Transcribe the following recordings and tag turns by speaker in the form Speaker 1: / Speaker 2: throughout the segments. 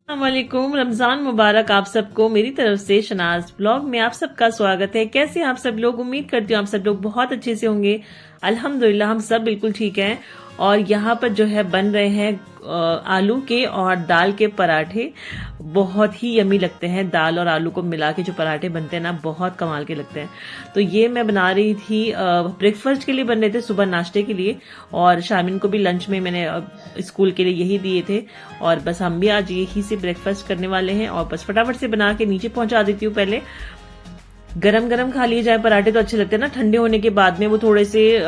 Speaker 1: वालेकुम, रमजान मुबारक आप सबको मेरी तरफ से। शनाज ब्लॉग में आप सबका स्वागत है। कैसे हैं आप सब लोग? उम्मीद करती हूँ आप सब लोग बहुत अच्छे से होंगे। अल्हम्दुलिल्लाह हम सब बिल्कुल ठीक हैं। और यहाँ पर जो है बन रहे हैं आलू के और दाल के पराठे। बहुत ही यमी लगते हैं। दाल और आलू को मिला के जो पराठे बनते हैं ना, बहुत कमाल के लगते हैं। तो ये मैं बना रही थी, ब्रेकफास्ट के लिए बन रहे थे, सुबह नाश्ते के लिए। और शामिन को भी लंच में मैंने स्कूल के लिए यही दिए थे। और बस हम भी आज यही से ब्रेकफास्ट करने वाले हैं। और बस फटाफट से बना के नीचे पहुंचा देती हूँ। पहले गरम गरम खा लिए जाए पराठे तो अच्छे लगते हैं ना, ठंडे होने के बाद में वो थोड़े से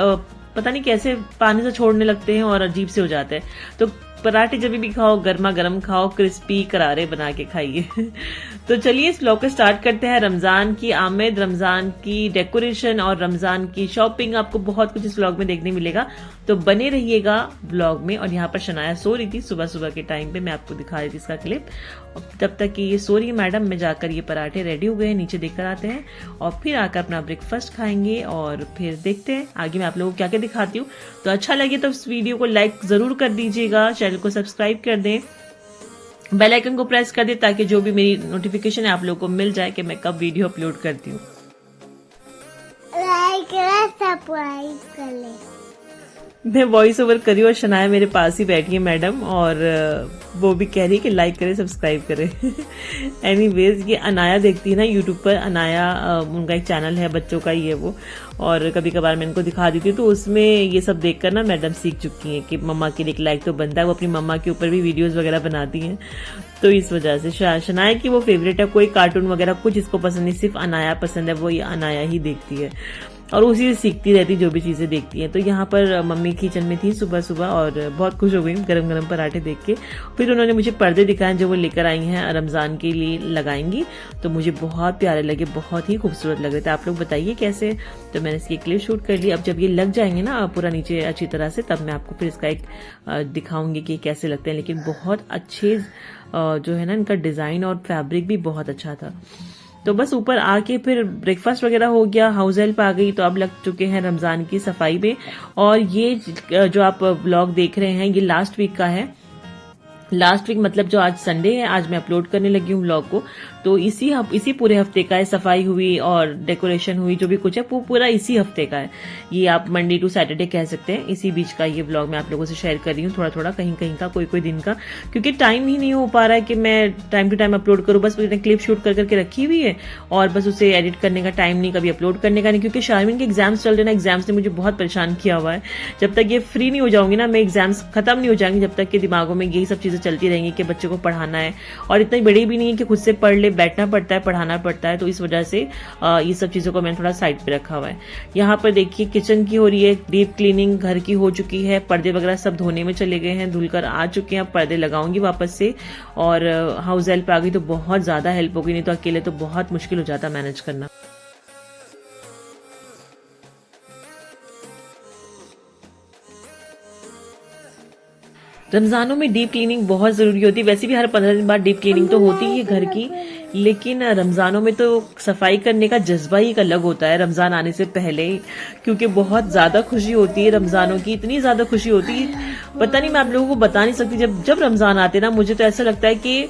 Speaker 1: पता नहीं कैसे पानी से छोड़ने लगते हैं और अजीब से हो जाते हैं। तो पराठे जब भी खाओ गर्मा गर्म खाओ, क्रिस्पी करारे बना के खाइए। तो चलिए इस व्लॉग को स्टार्ट करते हैं। रमजान की आमद, रमजान की डेकोरेशन और रमजान की शॉपिंग, आपको बहुत कुछ इस व्लॉग में देखने मिलेगा। तो बने रहिएगा व्लॉग में। और यहाँ पर शनाया सो रही थी सुबह सुबह के टाइम पे, मैं आपको दिखा रही थी इसका क्लिप। तब तक कि ये सो रही है मैडम, में जाकर ये पराठे रेडी हो गए हैं, नीचे देखकर आते हैं और फिर आकर अपना ब्रेकफास्ट खाएंगे। और फिर देखते हैं आगे मैं आप लोगों को क्या क्या दिखाती हूँ। तो अच्छा लगे तो इस वीडियो को लाइक जरूर कर दीजिएगा, चैनल को सब्सक्राइब कर दें, बेल आइकन को प्रेस कर दें ताकि जो भी मेरी नोटिफिकेशन है आप लोगों को मिल जाए कि मैं कब वीडियो अपलोड करती हूँ।
Speaker 2: लाइक सब्सक्राइब कर ले।
Speaker 1: मैं वॉइस ओवर करी और शनाया मेरे पास ही बैठी है मैडम, और वो भी कह रही है कि लाइक करे सब्सक्राइब करे। एनीवेज ये अनाया देखती है ना यूट्यूब पर। अनाया उनका एक चैनल है, बच्चों का ही है वो। और कभी कभार मैं इनको दिखा देती हूँ, तो उसमें ये सब देखकर ना मैडम सीख चुकी हैं कि मम्मा के लिए एक लाइक तो बनता है। वो अपनी मम्मा के ऊपर भी वीडियोस वगैरह बनाती हैं। तो इस वजह से शनाया की वो फेवरेट है। कोई कार्टून वगैरह कुछ इसको पसंद नहीं, सिर्फ अनाया पसंद है। वो ये अनाया ही देखती है और उसी से सीखती रहती जो भी चीजें देखती है। तो यहाँ पर मम्मी किचन में थी सुबह सुबह और बहुत खुश हो गई गरम गरम पराठे देख के। फिर उन्होंने मुझे पर्दे दिखाए जो वो लेकर आई हैं, रमजान के लिए लगाएंगी। तो मुझे बहुत प्यारे लगे, बहुत ही खूबसूरत लग रहे थे। आप लोग बताइए कैसे। तो मैंने इसकी क्लिप शूट कर ली। अब जब ये लग जाएंगे ना पूरा नीचे अच्छी तरह से, तब मैं आपको फिर इसका एक दिखाऊंगी कि कैसे लगते हैं। लेकिन बहुत अच्छे जो है ना इनका डिजाइन और फैब्रिक भी बहुत अच्छा था। तो बस ऊपर आके फिर ब्रेकफास्ट वगैरह हो गया, हाउस हेल्प आ गई। तो अब लग चुके हैं रमजान की सफाई में। और ये जो आप व्लॉग देख रहे हैं ये लास्ट वीक का है। लास्ट वीक मतलब जो आज संडे है, आज मैं अपलोड करने लगी हूँ व्लॉग को। तो इसी पूरे हफ्ते का है। सफाई हुई और डेकोरेशन हुई, जो भी कुछ है वो पूरा इसी हफ्ते का है। ये आप मंडे टू सैटरडे कह सकते हैं। इसी बीच का ये व्लॉग मैं आप लोगों से शेयर कर रही हूँ, थोड़ा थोड़ा कहीं कहीं का, कोई कोई दिन का। क्योंकि टाइम ही नहीं हो पा रहा है कि मैं टाइम टू टाइम अपलोड करूँ। बस मैंने क्लिप शूट कर करके रखी हुई है और बस उसे एडिट करने का टाइम नहीं, कभी अपलोड करने का नहीं। क्योंकि शारमिन के एग्जाम्स चल रहे ना, एग्जाम्स ने मुझे बहुत परेशान किया हुआ है। जब तक ये फ्री नहीं हो जाऊंगी ना, मैं एग्जाम्स खत्म नहीं हो जाएंगे, जब तक के दिमागों में यही सब चीजें चलती रहेंगी कि बच्चों को पढ़ाना है। और इतनी बड़ी भी नहीं है कि खुद से पढ़ ले, बैठना पड़ता है, पढ़ाना पड़ता है। तो इस वजह से ये सब चीजों को मैंने थोड़ा साइड पे रखा हुआ है। यहाँ पर देखिए किचन की हो रही है डीप क्लीनिंग, घर की हो चुकी है। पर्दे वगैरह सब धोने में चले गए हैं, धुलकर आ चुके हैं। अब पर्दे लगाऊंगी वापस से। और हाउस हेल्प आ गई तो बहुत ज्यादा हेल्प होगी, नहीं तो अकेले तो बहुत मुश्किल हो जाता मैनेज करना। रमजानों में डीप क्लीनिंग बहुत जरूरी होती है। वैसे भी हर 15 दिन बाद डीप क्लीनिंग तो होती ही है घर की, लेकिन रमजानों में तो सफाई करने का जज्बा ही एक अलग होता है रमजान आने से पहले। क्योंकि बहुत ज्यादा खुशी होती है रमजानों की, इतनी ज्यादा खुशी होती है, पता नहीं मैं आप लोगों को बता नहीं सकती। जब जब रमजान आते ना, मुझे तो ऐसा लगता है कि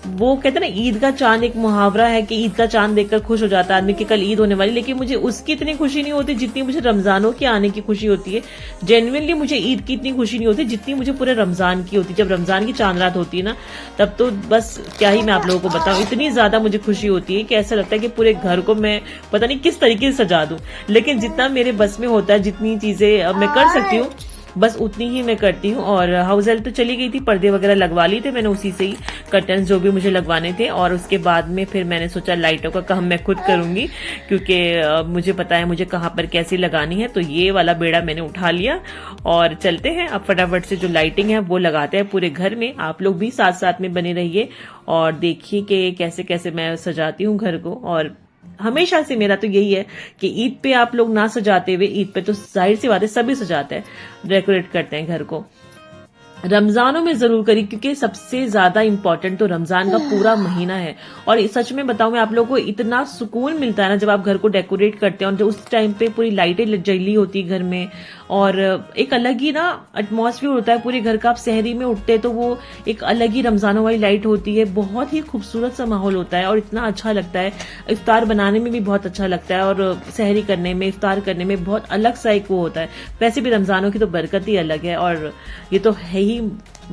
Speaker 1: वो कहते हैं ना ईद का चांद, एक मुहावरा है कि ईद का चांद देखकर खुश हो जाता है आदमी कि कल ईद होने वाली। लेकिन मुझे उसकी इतनी खुशी नहीं होती जितनी मुझे रमजानों के आने की खुशी होती है। जेन्युइनली मुझे ईद की इतनी खुशी नहीं होती जितनी मुझे पूरे रमजान की होती है। जब रमजान की चांद रात होती है ना, तब तो बस क्या ही मैं आप लोगों को बताऊं, इतनी ज्यादा मुझे खुशी होती है कि ऐसा लगता है कि पूरे घर को मैं पता नहीं किस तरीके से सजा दूं। लेकिन जितना मेरे बस में होता है, जितनी चीजें मैं कर सकती हूँ, बस उतनी ही मैं करती हूँ। और हाउस हेल्प तो चली गई थी, पर्दे वगैरह लगवा लिए थे मैंने उसी से ही, कर्टन्स जो भी मुझे लगवाने थे। और उसके बाद में फिर मैंने सोचा लाइटों का काम मैं खुद करूंगी, क्योंकि मुझे पता है मुझे कहाँ पर कैसी लगानी है। तो ये वाला बेड़ा मैंने उठा लिया और चलते हैं अब फटाफट से जो लाइटिंग है वो लगाते हैं पूरे घर में। आप लोग भी साथ साथ में बने रहिए और देखिए कि कैसे कैसे मैं सजाती हूँ घर को। और हमेशा से मेरा तो यही है कि ईद पे आप लोग ना सजाते हुए, ईद पे तो जाहिर सी बात है सभी सजाते हैं, डेकोरेट करते हैं घर को। रमजानों में जरूर करिए, क्योंकि सबसे ज्यादा इंपॉर्टेंट तो रमजान का पूरा महीना है। और सच में बताऊं मैं आप लोगों को, इतना सुकून मिलता है ना जब आप घर को डेकोरेट करते हैं, और जो उस टाइम पे पूरी लाइटें जली होती है घर में, और एक अलग ही ना एटमॉस्फेयर होता है पूरे घर का। आप सहरी में उठते हैं तो वो एक अलग ही रमजानों वाली लाइट होती है, बहुत ही खूबसूरत सा माहौल होता है और इतना अच्छा लगता है। इफ्तार बनाने में भी बहुत अच्छा लगता है, और सहरी करने में, इफ्तार करने में बहुत अलग सा एक वो होता है। वैसे भी रमजानों की तो बरकत ही अलग है, और ये तो है ही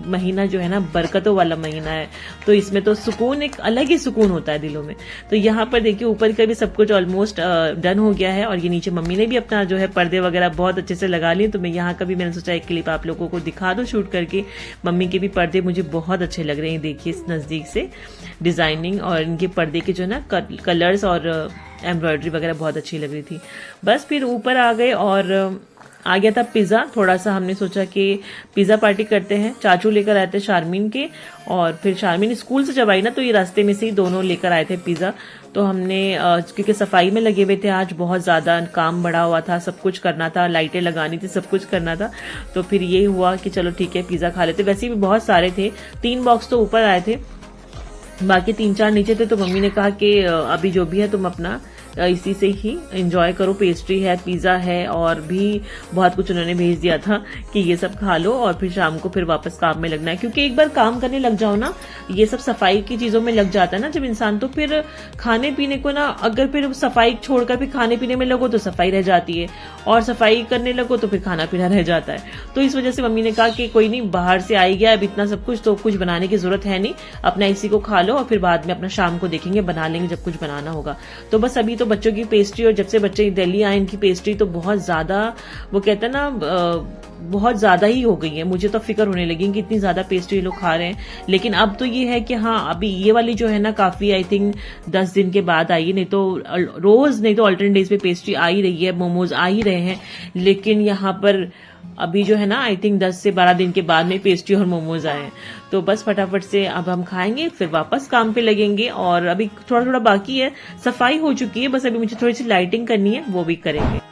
Speaker 1: महीना जो है ना बरकतों वाला महीना है, तो इसमें तो सुकून, एक अलग ही सुकून होता है दिलों में। तो यहाँ पर देखिए ऊपर का भी सब कुछ ऑलमोस्ट डन हो गया है, और ये नीचे मम्मी ने भी अपना जो है पर्दे वगैरह बहुत अच्छे से लगा लिए। तो मैं यहाँ का भी मैंने सोचा एक क्लिप आप लोगों को दिखा दूं शूट करके। मम्मी के भी पर्दे मुझे बहुत अच्छे लग रहे हैं, देखिए इस नजदीक से डिजाइनिंग, और इनके पर्दे के जो है ना कलर्स और एम्ब्रॉयडरी वगैरह बहुत अच्छी लग रही थी। बस फिर ऊपर आ गए, और आ गया था पिज्जा। थोड़ा सा हमने सोचा कि पिज्जा पार्टी करते हैं। चाचू लेकर आए थे शारमीन के, और फिर शारमीन स्कूल से जब आई ना तो ये रास्ते में से ही दोनों लेकर आए थे पिज्जा। तो हमने क्योंकि सफाई में लगे हुए थे, आज बहुत ज्यादा काम बढ़ा हुआ था, सब कुछ करना था, लाइटें लगानी थी, सब कुछ करना था। तो फिर ये हुआ कि चलो ठीक है पिज्जा खा लेते। वैसे भी बहुत सारे थे, 3 बॉक्स तो ऊपर आए थे, बाकी 3-4 नीचे थे। तो मम्मी ने कहा कि अभी जो भी है तुम अपना इसी से ही एंजॉय करो, पेस्ट्री है, पिज्जा है, और भी बहुत कुछ उन्होंने भेज दिया था कि ये सब खा लो, और फिर शाम को फिर वापस काम में लगना है। क्योंकि एक बार काम करने लग जाओ ना, ये सब सफाई की चीजों में लग जाता है ना जब इंसान, तो फिर खाने पीने को ना, अगर फिर सफाई छोड़कर फिर खाने पीने में लगो तो सफाई रह जाती है, और सफाई करने लगो तो फिर खाना पीना रह जाता है। तो इस वजह से मम्मी ने कहा कि कोई नहीं, बाहर से आई गया अब इतना सब कुछ, तो कुछ बनाने की जरूरत है नहीं, अपना इसी को खा लो, और फिर बाद में अपना शाम को देखेंगे, बना लेंगे जब कुछ बनाना होगा। तो बस अभी तो बच्चों की पेस्ट्री, और जब से बच्चे दिल्ली आए इनकी पेस्ट्री तो बहुत ज्यादा, वो कहते हैं ना बहुत ज्यादा ही हो गई है। मुझे तो फिक्र होने लगी कि इतनी ज्यादा पेस्ट्री लोग खा रहे हैं। लेकिन अब तो ये है कि हाँ, अभी ये वाली जो है ना काफी, आई थिंक 10 दिन के बाद आई, नहीं तो रोज, नहीं तो अल्टरनेट डेज पे पेस्ट्री आ ही रही है, मोमोज आ ही रहे हैं। लेकिन यहाँ पर अभी जो है ना आई थिंक 10 से 12 दिन के बाद में पेस्ट्री और मोमोज आए हैं। तो बस फटाफट से अब हम खाएंगे, फिर वापस काम पे लगेंगे। और अभी थोड़ा थोड़ा बाकी है, सफाई हो चुकी है, बस अभी मुझे थोड़ी सी लाइटिंग करनी है, वो भी करेंगे।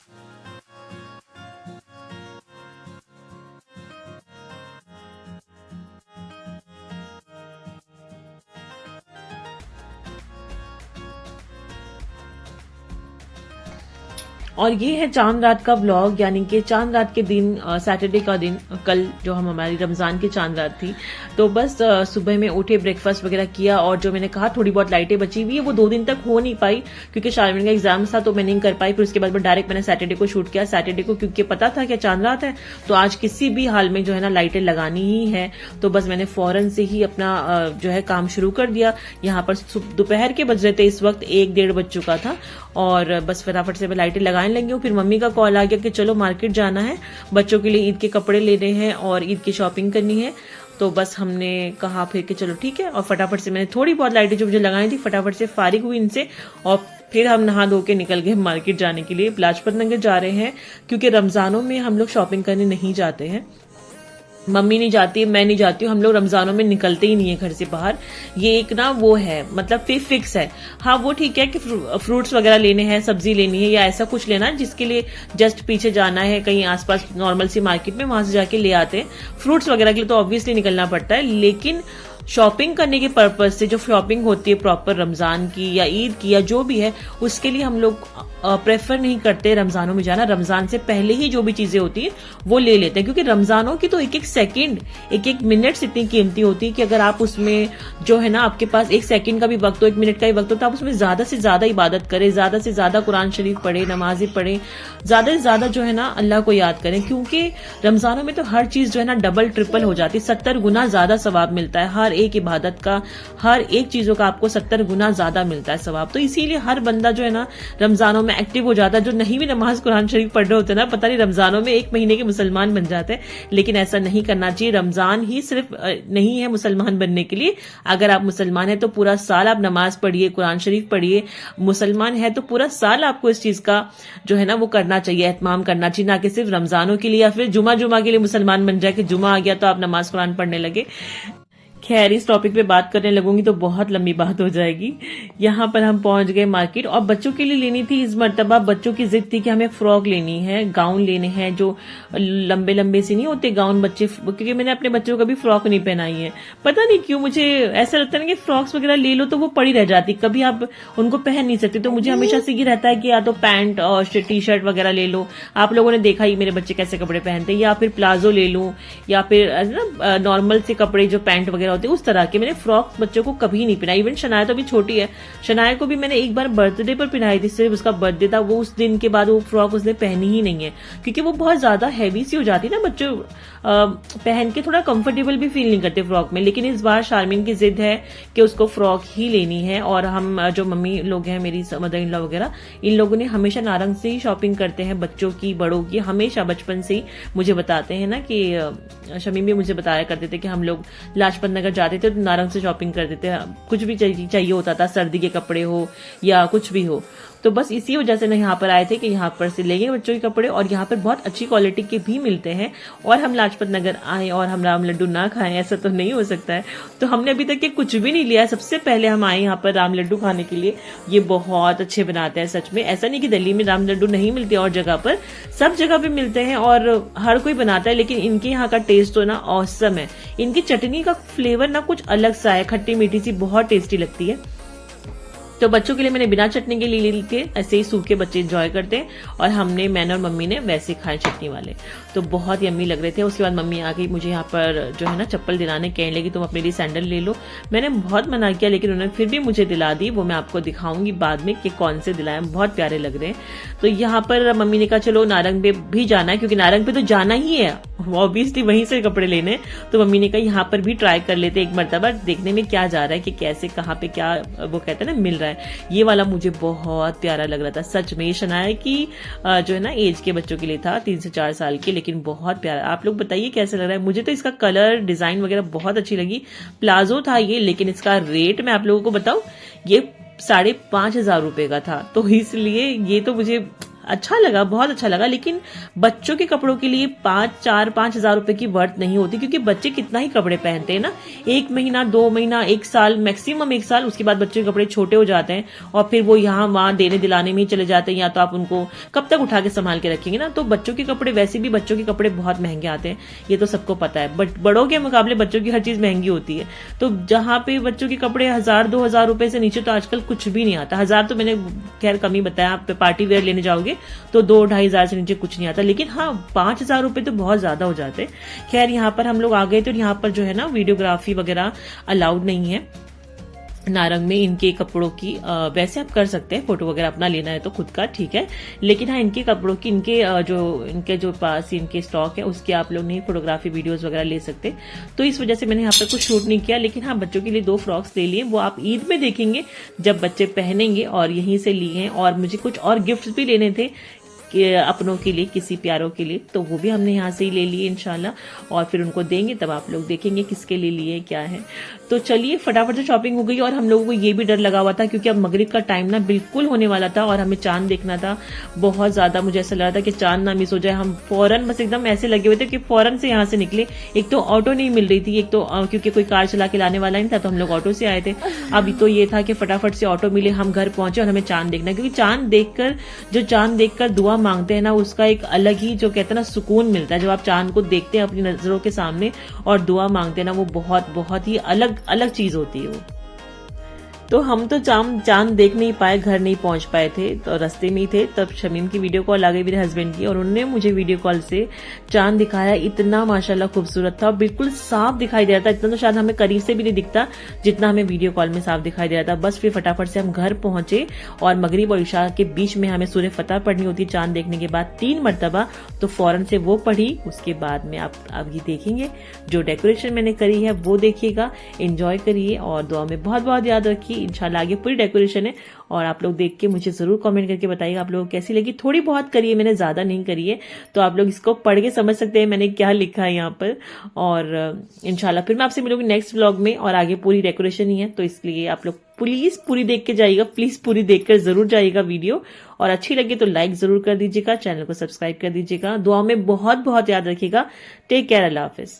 Speaker 1: और ये है चांद रात का व्लॉग, यानी कि चांद रात के दिन, सैटरडे का दिन, कल जो हम हमारी रमजान की चांद रात थी। तो बस सुबह में उठे, ब्रेकफास्ट वगैरह किया, और जो मैंने कहा थोड़ी बहुत लाइटें बची हुई है, वो 2 दिन तक हो नहीं पाई क्योंकि शारमीन का एग्जाम था, तो मैं नहीं कर पाई। फिर उसके बाद डायरेक्ट मैंने सैटरडे को शूट किया। सैटरडे को क्योंकि पता था कि चांद रात है, तो आज किसी भी हाल में जो है ना लाइटें लगानी ही है। तो बस मैंने फौरन से ही अपना जो है काम शुरू कर दिया। यहाँ पर दोपहर के बज रहे थे, इस वक्त 1-1:30 बज चुका था, और बस फटाफट से मैं लाइटें लगाने लगी हूँ। फिर मम्मी का कॉल आ गया कि चलो मार्केट जाना है, बच्चों के लिए ईद के कपड़े लेने हैं और ईद की शॉपिंग करनी है। तो बस हमने कहा फिर कि चलो ठीक है, और फटाफट से मैंने थोड़ी बहुत लाइटें जो मुझे लगाई थी फटाफट से फारिग हुई इनसे, और फिर हम नहा धो के निकल गए मार्केट जाने के लिए। लाजपत नगर जा रहे हैं क्योंकि रमजानों में हम लोग शॉपिंग करने नहीं जाते हैं, मम्मी नहीं जाती, मैं नहीं जाती हूँ, हम लोग रमजानों में निकलते ही नहीं है घर से बाहर। ये एक ना वो है, मतलब फिक्स है। हाँ वो ठीक है कि फ्रूट्स वगैरह लेने हैं, सब्जी लेनी है, या ऐसा कुछ लेना है जिसके लिए जस्ट पीछे जाना है कहीं आसपास नॉर्मल सी मार्केट में, वहां से जाके ले आते हैं। फ्रूट्स वगैरह के लिए तो ऑब्वियसली निकलना पड़ता है, लेकिन शॉपिंग करने के पर्पज से जो शॉपिंग होती है प्रॉपर रमजान की या ईद की या जो भी है, उसके लिए हम लोग प्रेफर नहीं करते रमजानों में जाना। रमजान से पहले ही जो भी चीजें होती है वो ले लेते हैं, क्योंकि रमजानों की तो 1-1 सेकंड, 1-1 मिनट इतनी कीमती होती है कि अगर आप उसमें जो है ना आपके पास 1 सेकंड का भी वक्त हो, 1 मिनट का भी वक्त हो, तो आप उसमें ज्यादा से ज्यादा इबादत करें, ज्यादा से ज्यादा कुरान शरीफ पढ़े, नमाजें पढ़े, ज्यादा से ज्यादा जो है ना अल्लाह को याद करें। क्योंकि रमजानों में तो हर चीज जो है ना डबल ट्रिपल हो जाती है, 70 गुना ज्यादा सवाब मिलता है हर एक इबादत का, हर एक चीजों का आपको 70 गुना ज्यादा मिलता है सवाब। तो इसीलिए हर बंदा जो है ना रमजानों में एक्टिव हो जाता है। जो नहीं भी नमाज कुरान शरीफ पढ़ रहे होते हैं ना, पता नहीं रमजानों में 1 महीने के मुसलमान बन जाते हैं, लेकिन ऐसा नहीं करना चाहिए। रमजान ही सिर्फ नहीं है मुसलमान बनने के लिए, अगर आप मुसलमान है तो पूरा साल आप नमाज पढ़िए, कुरान शरीफ पढ़िए। मुसलमान है तो पूरा साल आपको इस चीज का जो है ना वो करना चाहिए, एहतमाम करना चाहिए, ना कि सिर्फ रमजानों के लिए या फिर जुमा के लिए मुसलमान बन जाए कि जुमा आ गया तो आप नमाज कुरान पढ़ने लगे। खैर इस टॉपिक पे बात करने लगूंगी तो बहुत लंबी बात हो जाएगी। यहाँ पर हम पहुंच गए मार्केट और बच्चों के लिए लेनी थी। इस मर्तबा बच्चों की जिद थी कि हमें फ्रॉक लेनी है, गाउन लेने हैं, जो लंबे लंबे से नहीं होते गाउन बच्चे, क्योंकि मैंने अपने बच्चों को कभी फ्रॉक नहीं पहनाई है। पता नहीं क्यों मुझे ऐसा लगता है ना कि फ्रॉक्स वगैरह ले लो तो वो पड़ी रह जाती, कभी आप उनको पहन नहीं सकते। तो मुझे हमेशा से ये रहता है कि या तो पैंट और टी शर्ट वगैरह ले लो, आप लोगों ने देखा ही मेरे बच्चे कैसे कपड़े पहनते हैं, या फिर प्लाजो ले लूं, या फिर ना नॉर्मल से कपड़े जो पैंट वगैरह होते हैं उस तरह के। मैंने फ्रॉक बच्चों को कभी नहीं पहनाई। इवन शनाया तो अभी छोटी है, शनाया को भी मैंने एक बार बर्थडे पर पहनाई थी, सिर्फ उसका बर्थडे था, वो उस दिन के बाद वो फ्रॉक उसने पहनी ही नहीं है, क्योंकि वो बहुत ज्यादा हैवी सी हो जाती है ना, बच्चों पहन के थोड़ा कंफर्टेबल भी फील नहीं करते फ्रॉक में। लेकिन इस बार शारमीन की जिद है कि उसको फ्रॉक ही लेनी है, और हम जो मम्मी लोग हैं, मेरी मदर इन लॉ वगैरह, इन लोगों ने हमेशा नारंग से ही शॉपिंग करते हैं, बच्चों की बड़ों की, हमेशा बचपन से ही मुझे बताते हैं ना कि शमीम भी मुझे बताया करते थे कि हम लोग लाजपत नगर जाते थे तो नारंग से शॉपिंग करते थे, कुछ भी चाहिए होता था, सर्दी के कपड़े हो या कुछ भी हो। तो बस इसी वजह से ना यहाँ पर आए थे कि यहाँ पर से लेंगे बच्चों के कपड़े, और यहाँ पर बहुत अच्छी क्वालिटी के भी मिलते हैं। और हम लाजपत नगर आए और हम राम लड्डू ना खाएं, ऐसा तो नहीं हो सकता है। तो हमने अभी तक ये कुछ भी नहीं लिया है, सबसे पहले हम आए यहाँ पर राम लड्डू खाने के लिए। ये बहुत अच्छे बनाते हैं सच में, ऐसा नहीं कि दिल्ली में राम लड्डू नहीं मिलते, और जगह पर सब जगह पे मिलते हैं और हर कोई बनाता है, लेकिन इनके यहाँ का टेस्ट तो ना ऑसम है। इनकी चटनी का फ्लेवर ना कुछ अलग सा है, खट्टी मीठी सी, बहुत टेस्टी लगती है। तो बच्चों के लिए मैंने बिना चटनी के लिए ली थी, ऐसे ही सूखे बच्चे एंजॉय करते हैं, और मैंने और मम्मी ने वैसे खाए चटनी वाले, तो बहुत यम्मी लग रहे थे। उसके बाद मम्मी आ गई मुझे यहाँ पर जो है ना चप्पल दिलाने, कहने लगी तुम अपने लिए सैंडल ले लो। मैंने बहुत मना किया, लेकिन उन्होंने फिर भी मुझे दिला दी। वो मैं आपको दिखाऊंगी बाद में कि कौन से दिलाए, बहुत प्यारे लग रहे हैं। तो यहाँ पर मम्मी ने कहा चलो नारंग पे भी जाना है, क्योंकि नारंग पे तो जाना ही है, ऑब्वियसली वहीं से कपड़े लेने। तो मम्मी ने कहा यहाँ पर भी ट्राई कर लेते एक मरतबा, देखने में क्या जा रहा है कि कैसे कहाँ पे क्या वो कहते हैं ना मिल रहा है। ये वाला मुझे बहुत प्यारा लग रहा था सच में। शनाया की जो है ना एज के बच्चों के लिए था, 3 से 4 साल के, लेकिन बहुत प्यारा। आप लोग बताइए कैसा लग रहा है। मुझे तो इसका कलर डिजाइन वगैरह बहुत अच्छी लगी। प्लाजो था ये, लेकिन इसका रेट मैं आप लोगों को बताऊं, ये 5,500 रुपए का था, तो इसलिए ये तो मुझे अच्छा लगा, बहुत अच्छा लगा। लेकिन बच्चों के कपड़ों के लिए 5 हजार रुपए की वर्थ नहीं होती, क्योंकि बच्चे कितना ही कपड़े पहनते हैं ना, 1 महीना 2 महीना 1 साल, मैक्सिमम 1 साल, उसके बाद बच्चों के कपड़े छोटे हो जाते हैं और फिर वो यहाँ वहां देने दिलाने में ही चले जाते हैं, या तो आप उनको कब तक उठा के संभाल के रखेंगे ना। तो बच्चों के कपड़े, वैसे भी बच्चों के कपड़े बहुत महंगे आते हैं, ये तो सबको पता है, बट बड़ों के मुकाबले बच्चों की हर चीज महंगी होती है। तो जहां पे बच्चों के कपड़े 1,000-2 हजार रुपए से नीचे तो आजकल कुछ भी नहीं आता। 1,000 तो मैंने खैर कम ही बताया, आप पार्टी वेयर लेने जाओगे तो 2-2.5 हजार से नीचे कुछ नहीं आता, लेकिन हाँ 5,000 रुपए तो बहुत ज्यादा हो जाते। खैर यहाँ पर हम लोग आ गए, तो यहाँ पर जो है ना वीडियोग्राफी वगैरह अलाउड नहीं है नारंग में इनके कपड़ों की। वैसे आप कर सकते हैं, फोटो वगैरह अपना लेना है तो खुद का, ठीक है, लेकिन हाँ इनके कपड़ों की, इनके जो पास इनके स्टॉक है उसके आप लोग नहीं फोटोग्राफी वीडियोस वगैरह ले सकते। तो इस वजह से मैंने यहाँ पर कुछ शूट नहीं किया। लेकिन हाँ बच्चों के लिए 2 फ्रॉक्स ले लिए, वो आप ईद में देखेंगे जब बच्चे पहनेंगे, और यहीं से लिए हैं। और मुझे कुछ और गिफ्ट भी लेने थे कि अपनों के लिए, किसी प्यारों के लिए, तो वो भी हमने यहाँ से ही ले लिए इंशाल्लाह, और फिर उनको देंगे, तब आप लोग देखेंगे किसके लिए लिए क्या है। तो चलिए फटाफट से शॉपिंग हो गई। और हम लोगों को ये भी डर लगा हुआ था, क्योंकि अब मगरिब का टाइम ना बिल्कुल होने वाला था और हमें चांद देखना था बहुत ज्यादा। मुझे ऐसा लग रहा था कि चांद ना मिस हो जाए। हम फौरन बस एकदम ऐसे लगे हुए थे कि फौरन से यहाँ से निकले। एक तो ऑटो नहीं मिल रही थी, एक तो क्योंकि कोई कार चला के लाने वाला नहीं था, तो हम लोग ऑटो से आए थे। अब तो ये था कि फटाफट से ऑटो मिले, हम घर पहुंचे और हमें चांद देखना, क्योंकि चांद देखकर दुआ मांगते हैं ना, उसका एक अलग ही जो कहते हैं ना सुकून मिलता है। जब आप चांद को देखते हैं अपनी नजरों के सामने और दुआ मांगते हैं ना, वो बहुत बहुत ही अलग चीज होती है वो। तो हम तो चांद देख नहीं पाए, घर नहीं पहुंच पाए थे, तो रास्ते में ही थे। तब शमीम की वीडियो कॉल आ गई मेरे हस्बैंड की, और उन्होंने मुझे वीडियो कॉल से चांद दिखाया। इतना माशाल्लाह खूबसूरत था, बिल्कुल साफ दिखाई दे रहा था। इतना तो शायद हमें करीब से भी नहीं दिखता जितना हमें वीडियो कॉल में साफ दिखाई दे रहा था। बस फिर फटाफट से हम घर पहुंचे, और मगरिब और इशा के बीच में हमें सूरह फतह पढ़नी होती है चांद देखने के बाद 3 मरतबा, तो फौरन से वो पढ़ी। उसके बाद में आप अब ये देखेंगे जो डेकोरेशन मैंने करी है वो देखिएगा, एंजॉय करिए, और दुआ में बहुत बहुत याद रखिए। इंशाल्लाह आगे पूरी डेकोरेशन है, और आप लोग देख के मुझे जरूर कमेंट करके बताइएगा आप लोगों को कैसी लगी। थोड़ी बहुत करी है मैंने, ज्यादा नहीं करी है, तो आप लोग इसको पढ़ के समझ सकते हैं मैंने क्या लिखा है यहाँ पर। और इंशाल्लाह फिर मैं आपसे मिलूंगी नेक्स्ट व्लॉग में, और आगे पूरी डेकोरेशन ही है, तो इसलिए आप लोग प्लीज पूरी देख के जाइएगा, प्लीज पूरी देखकर जरूर जाइएगा वीडियो। और अच्छी लगे तो लाइक जरूर कर दीजिएगा, चैनल को सब्सक्राइब कर दीजिएगा, दुआ में बहुत बहुत याद रखिएगा। टेक केयर, अल्लाह हाफिज।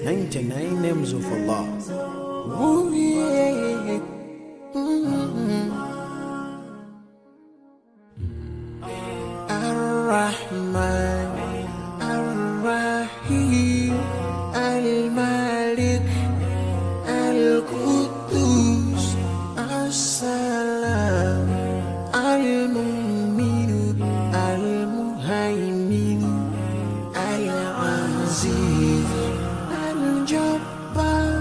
Speaker 3: 99 names of Allah. Ooh, yeah. Ar-Rahman, Ar-Rahim, Al-Malik, Al-Quddus, As-Salam, Al-Mu'min, Al-Muhaymin, Al-Aziz, Al-Jabbar,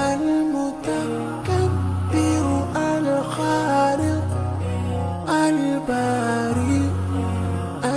Speaker 3: Al-Mutakabbir, Al-Khaliq, Al-Bari,